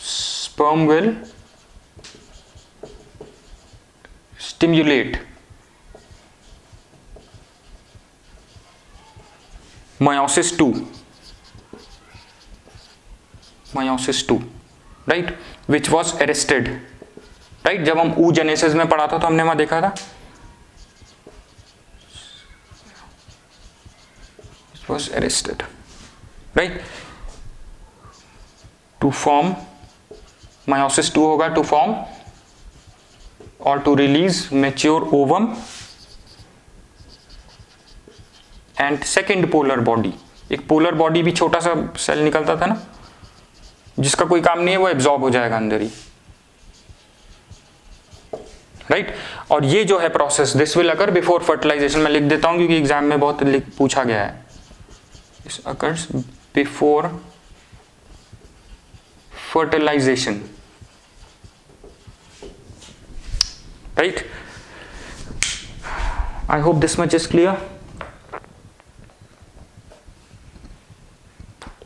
sperm will stimulate meiosis 2, right, which was arrested, right. जब हम oogenesis में पढ़ा था तो हमने वहां देखा था, it was arrested, right, to form meiosis 2 होगा, to form or to release mature ovum and second polar body। एक पोलर बॉडी भी छोटा सा सेल निकलता था ना, जिसका कोई काम नहीं है, वो एब्जॉर्ब हो जाएगा अंदर ही, राइट। और ये जो है process, this will occur before fertilization, मैं लिख देता हूं क्योंकि एग्जाम में बहुत पूछा गया है। This occurs before fertilization, right. I hope this much is clear,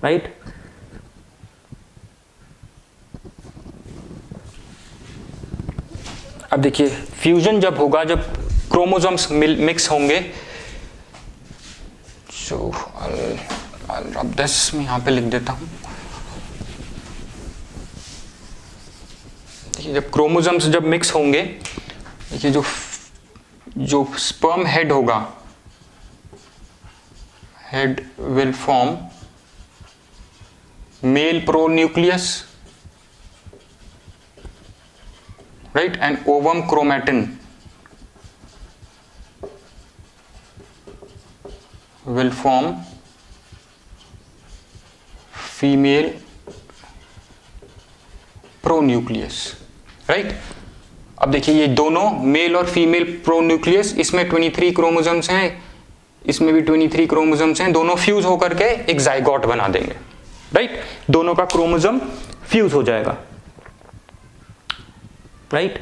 right. अब देखिए फ्यूजन जब होगा, जब क्रोमोसोम्स मिक्स होंगे, सो अब दिस मैं यहां पे लिख देता हूं। देखिए जब क्रोमोसोम्स जब मिक्स होंगे, देखिए जो स्पर्म हेड होगा, head will form male pronucleus, right, and ovum chromatin will form female pronucleus, right। अब देखिए ये दोनों मेल और फीमेल प्रोन्यूक्लियस, इसमें 23 क्रोमोसोम्स हैं, इसमें भी 23 क्रोमोसोम्स हैं, दोनों फ्यूज होकर के एक जाइगोट बना देंगे, राइट। दोनों का क्रोमोसोम फ्यूज हो जाएगा, right.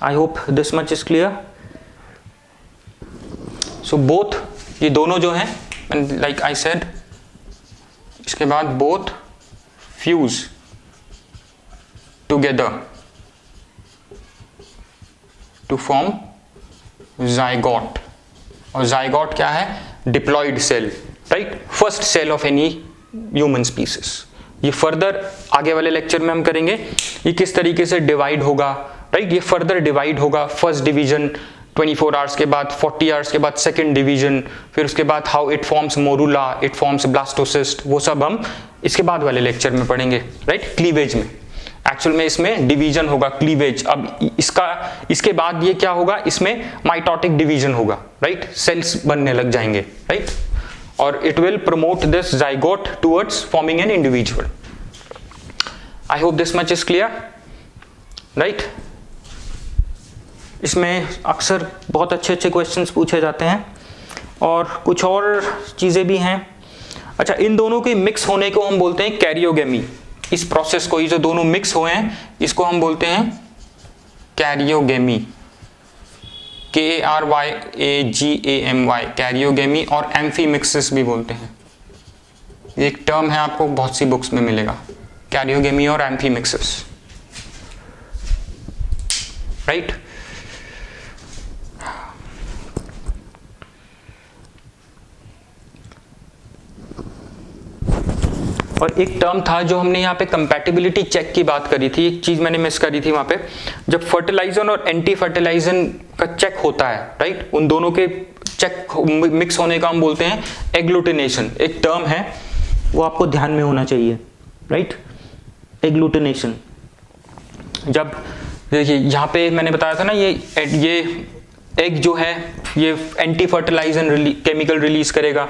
I hope this much is clear. So both, ये दोनों जो हैं, लाइक आई सेड, इसके बाद both fuse together to form zygote. और जाइगोट क्या है? Diploid cell, right, first cell of any human species. ये फर्दर आगे वाले लेक्चर में हम करेंगे ये किस तरीके से डिवाइड होगा, राइट। ये फर्दर डिवाइड होगा, फर्स्ट डिवीजन 24 आवर्स के बाद, 40 आवर्स के बाद सेकंड डिवीजन, फिर उसके बाद how it forms morula, it forms blastocyst, वो सब हम इसके बाद वाले लेक्चर में पढ़ेंगे, राइट। क्लीवेज में, एक्चुअल में इसमें डिवीजन होगा, क्लीवेज। अब इसके बाद ये क्या होगा, इसमें माइटोटिक डिवीजन होगा, राइट, सेल्स बनने लग जाएंगे, राइट, और it will promote this zygote towards forming an individual. I hope this much is clear, right. इसमें अक्सर बहुत अच्छे अच्छे क्वेश्चंस पूछे जाते हैं और कुछ और चीजें भी हैं। अच्छा, इन दोनों के मिक्स होने को हम बोलते हैं कैरियोगेमी। इस प्रोसेस को, ये जो दोनों मिक्स हुए हैं, इसको हम बोलते हैं कैरियोगेमी, KARYAGAMY, कैरियोगेमी, और एम्फीमिक्सिस भी बोलते हैं। एक टर्म है, आपको बहुत सी बुक्स में मिलेगा, कैरियोगेमी और एम्फीमिक्सिस, राइट। और एक टर्म था जो हमने यहाँ पे कंपैटिबिलिटी चेक की बात करी थी, एक चीज मैंने मिस करी थी वहां पे। जब फर्टिलाइजन और एंटी फर्टिलाइजन का चेक होता है, राइट, उन दोनों के चेक मिक्स होने का हम बोलते हैं एग्लूटिनेशन। एक टर्म है, वो आपको ध्यान में होना चाहिए, राइट, एग्लूटिनेशन। जब देखिए यहाँ पे मैंने बताया था ना, ये एग जो है ये एंटी फर्टिलाइजन केमिकल रिलीज करेगा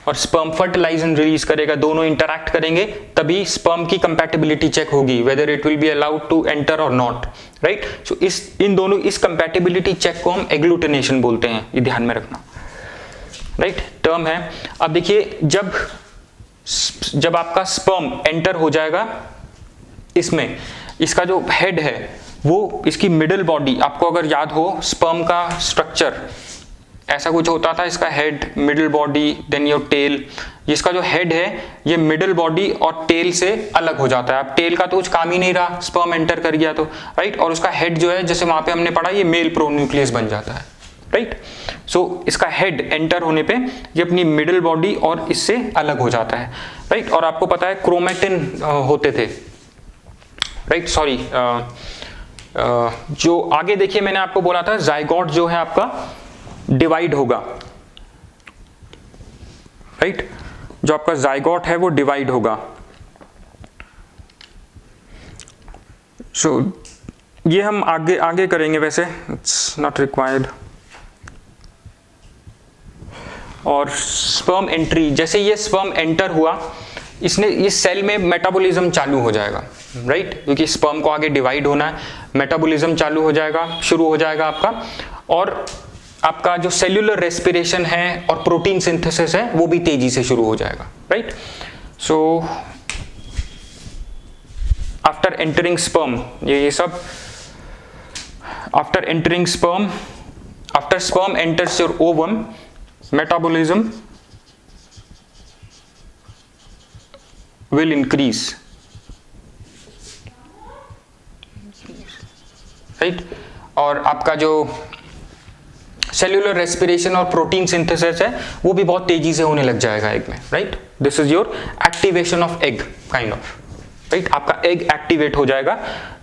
और स्पर्म फर्टिलाइजन रिलीज करेगा, दोनों इंटरैक्ट करेंगे तभी स्पर्म की कंपैटिबिलिटी चेक होगी, whether it will be allowed to enter or not, right. So इस कंपैटिबिलिटी चेक को हम एग्लूटिनेशन बोलते हैं, ये ध्यान में रखना, राइट, टर्म है। अब देखिए जब आपका स्पर्म एंटर हो जाएगा इसमें, इसका जो हेड है वो इसकी मिडिल बॉडी, आपको अगर याद हो स्पर्म का स्ट्रक्चर ऐसा कुछ होता था, इसका head, middle body, then your tail. इसका जो हेड है ये मिडिल बॉडी और टेल से अलग हो जाता है। अब टेल का तो कुछ काम ही नहीं रहा, स्पर्म एंटर कर गया तो, राइट, और उसका हेड जो है, जैसे वहां पे हमने पढ़ा, ये मेल प्रोन्यूक्लियस बन जाता है, राइट। सो इसका हेड एंटर होने पे ये अपनी मिडिल बॉडी और इससे अलग हो जाता है, राइट। और आपको पता है क्रोमेटिन होते थे, राइट, सॉरी, जो आगे देखिए मैंने आपको बोला था जाइगोट जो है आपका डिवाइड होगा, राइट, जो आपका जाइगोट है वो डिवाइड होगा। सो ये हम आगे करेंगे, वैसे इट्स नॉट रिक्वायर्ड। और स्पर्म एंट्री, जैसे ये स्पर्म एंटर हुआ, इसने इस सेल में मेटाबॉलिज्म चालू हो जाएगा, राइट, क्योंकि स्पर्म को आगे डिवाइड होना है, मेटाबॉलिज्म चालू हो जाएगा, शुरू हो जाएगा आपका। और आपका जो सेल्यूलर रेस्पिरेशन है और प्रोटीन सिंथेसिस है वो भी तेजी से शुरू हो जाएगा, right. So after entering sperm, ये सब after entering sperm, after sperm enters your ovum, metabolism will increase, right, और आपका जो सेल्यूलर रेस्पिरेशन और प्रोटीन सिंथेसिस है वो भी बहुत तेजी से होने लग जाएगा एग में, right. This is your activation of egg, kind of, right. आपका एग एक्टिवेट हो जाएगा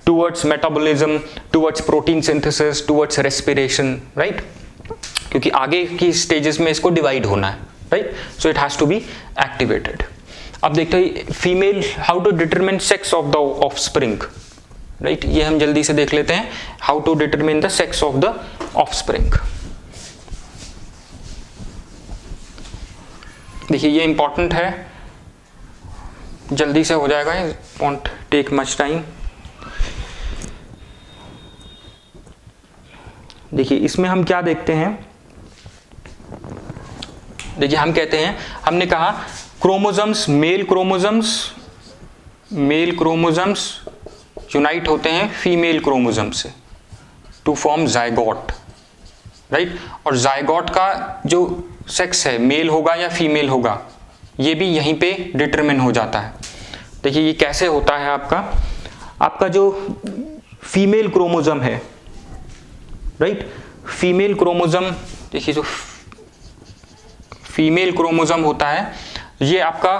towards metabolism, towards protein synthesis, towards respiration, right, क्योंकि आगे की स्टेजेस में इसको डिवाइड होना है, right. So it has to be activated. अब देखते हैं female, how to determine sex of the offspring, right, ये हम जल्दी से देख लेते हैं, how to determine the sex of the offspring. देखिए ये इंपॉर्टेंट है, जल्दी से हो जाएगा, टेक मच टाइम। देखिए इसमें हम क्या देखते हैं, देखिए हम कहते हैं, हमने कहा क्रोमोसोम्स, मेल क्रोमोसोम्स यूनाइट होते हैं फीमेल क्रोमोसोम से टू फॉर्म जाइगोट, राइट। और जाइगोट का जो सेक्स है, मेल होगा या फीमेल होगा, ये भी यहीं पे डिटरमिन हो जाता है। देखिए ये कैसे होता है, आपका जो फीमेल क्रोमोसोम है, राइट, फीमेल क्रोमोसोम, देखिए जो फीमेल क्रोमोसोम होता है ये आपका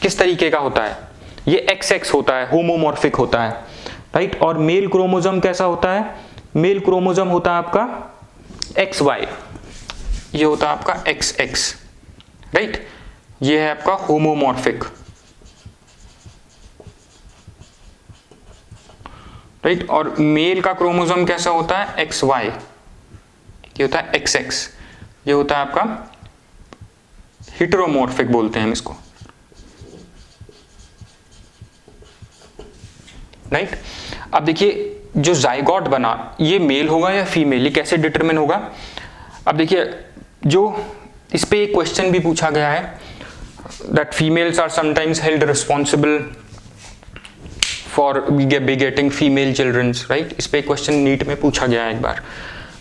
किस तरीके का होता है, ये XX होता है, होमोमॉर्फिक होता है, राइट। और मेल क्रोमोसोम कैसा होता है, मेल क्रोमोसोम होता है आपका XY, ये होता है आपका XX, राइट। ये है आपका होमोमॉर्फिक, राइट। और मेल का क्रोमोसोम कैसा होता है, XY, ये होता है XX, ये होता है आपका हेटेरोमॉर्फिक बोलते हैं हम इसको, राइट। अब देखिए जो जाइगोट बना, ये मेल होगा या फीमेल, ये कैसे डिटरमिन होगा। अब देखिए जो इस पे एक क्वेश्चन भी पूछा गया है, that females are sometimes held responsible for begetting female childrens, right. इस पे क्वेश्चन नीट में पूछा गया है एक बार,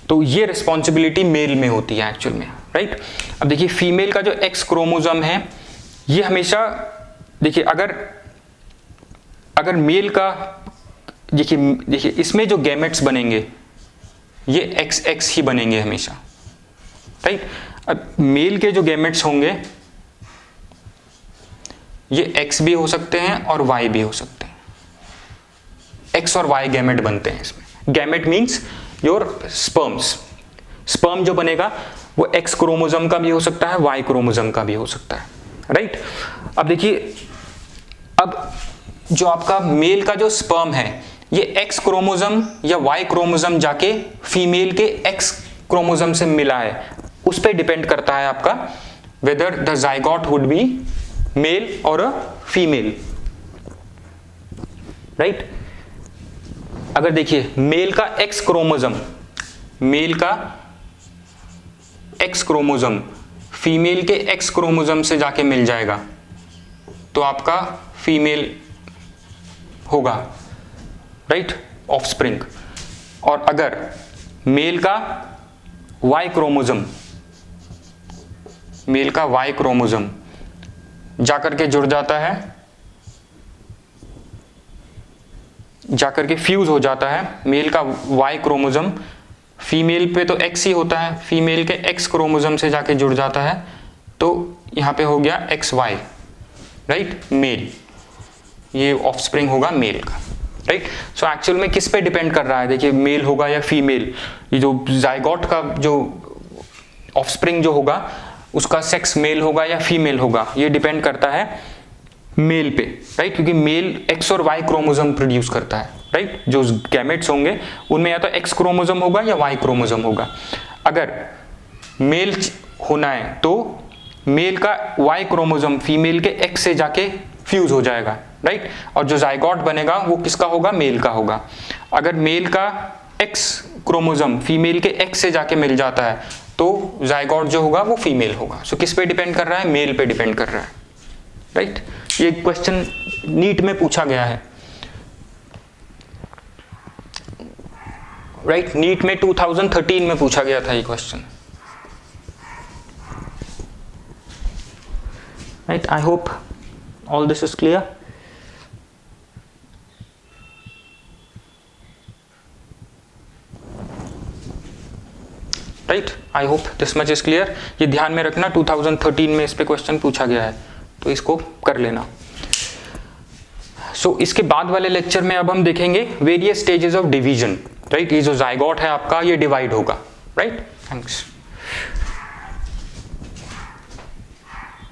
तो ये रिस्पॉन्सिबिलिटी मेल में होती है एक्चुअल में, राइट। अब देखिए फीमेल का जो X क्रोमोसोम है, ये हमेशा, देखिए अगर मेल का, देखिए इसमें जो गैमेट्स बनेंगे ये XX ही बनेंगे हमेशा, राइट। अब मेल के जो गैमेट्स होंगे ये X भी हो सकते हैं और Y भी हो सकते हैं, X और Y गैमेट बनते हैं इसमें। गैमेट मीन्स योर स्पर्म जो बनेगा वो X क्रोमोसोम का भी हो सकता है, Y क्रोमोसोम का भी हो सकता है, राइट। अब देखिए, अब जो आपका मेल का जो स्पर्म है ये X क्रोमोसोम या Y क्रोमोसोम जाके फीमेल के X क्रोमोसोम से मिला है, उस पर डिपेंड करता है आपका whether the zygote would be male और अ फीमेल, राइट। अगर देखिए मेल का X क्रोमोसोम फीमेल के X क्रोमोसोम से जाके मिल जाएगा तो आपका फीमेल होगा, राइट, ऑफस्प्रिंग। और अगर मेल का Y क्रोमोसोम जाकर के जुड़ जाता है, जाकर के फ्यूज हो जाता है, मेल का Y क्रोमोसोम फीमेल पे तो X ही होता है, फीमेल के X क्रोमोसोम से जाके जुड़ जाता है, तो यहाँ पे हो गया XY, राइट, मेल, ये ऑफस्प्रिंग होगा मेल का, राइट। सो एक्चुअल में किस पे डिपेंड कर रहा है, देखिए मेल होगा या फीमेल, ये जो जाइगोट का जो ऑफस्प्रिंग जो होगा उसका सेक्स मेल होगा या फीमेल होगा, ये डिपेंड करता है मेल पे, राइट, क्योंकि मेल X और Y क्रोमोसोम प्रोड्यूस करता है, राइट। जो गैमेट्स होंगे उनमें या तो X क्रोमोसोम होगा या Y क्रोमोसोम होगा। अगर मेल होना है तो मेल का Y क्रोमोसोम फीमेल के X से जाके फ्यूज हो जाएगा, राइट। और जो जाइगोट बनेगा वो किसका होगा, मेल का होगा। अगर मेल का X क्रोमोसोम फीमेल के X से जाके मिल जाता है तो जाइगोट जो होगा वो फीमेल होगा। सो किस पे डिपेंड कर रहा है, मेल पे डिपेंड कर रहा है, राइट। ये क्वेश्चन नीट में पूछा गया है, राइट, नीट में 2013 में पूछा गया था ये question, right. I hope all this is clear. Right, I hope this much is clear. ये ध्यान में रखना 2013 में इस पे क्वेश्चन पूछा गया है, तो इसको कर लेना। सो इसके बाद वाले लेक्चर में अब हम देखेंगे various stages of division, right. ये जो जाइगोट है आपका ये डिवाइड होगा, राइट। थैंक्स।